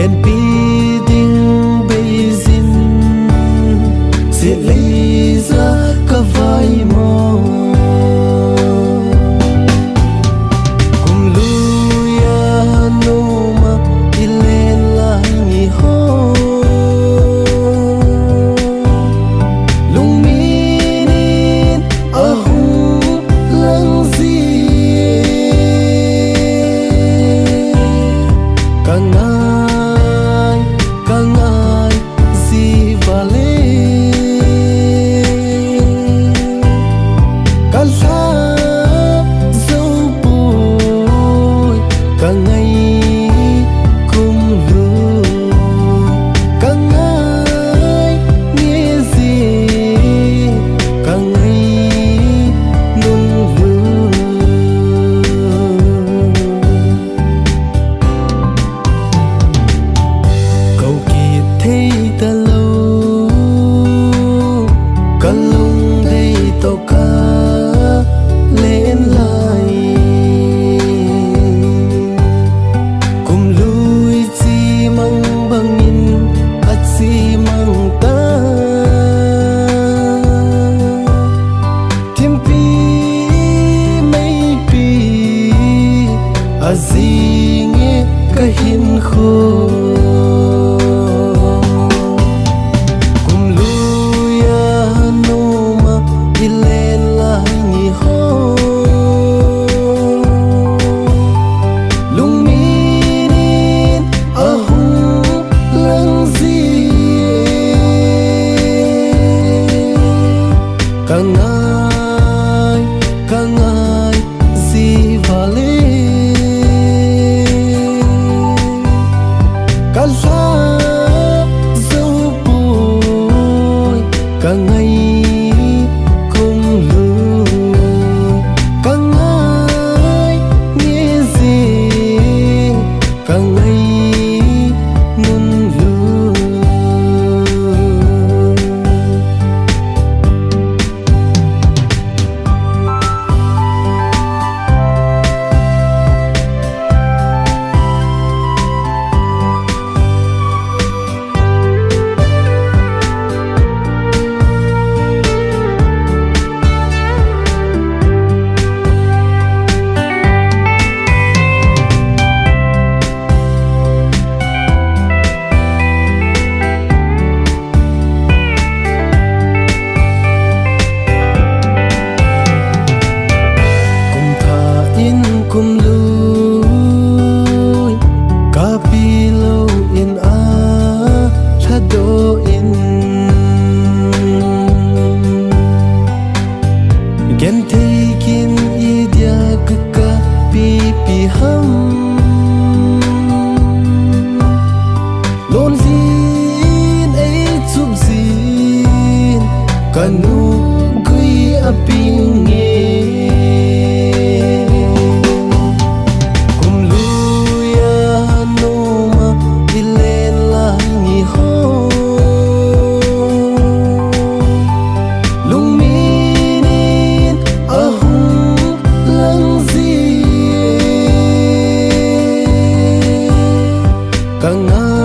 gen pi ding beizin si leiza ka vai mo kum luya no ma ilen la ni ho lung minin ahu lang zi kangai kangai zi vale kalsa zo pui kangai kum lu kangai nghe zi kangai nun lu câu kỳ thấy ta lâu căn lung đây tàu cá lên lại cùng lui chi mang bangin at si mang ta thiên pi mấy pi a gì nghe cái hin khô kangai kangai zi vale kalsa zo pui kangai kum lu kangai nghe zi kangai nun lu kum lui ka pilo in a thado in gen taking idya ka pi pi ham lon zin ei chup zin kanu gui aping kangai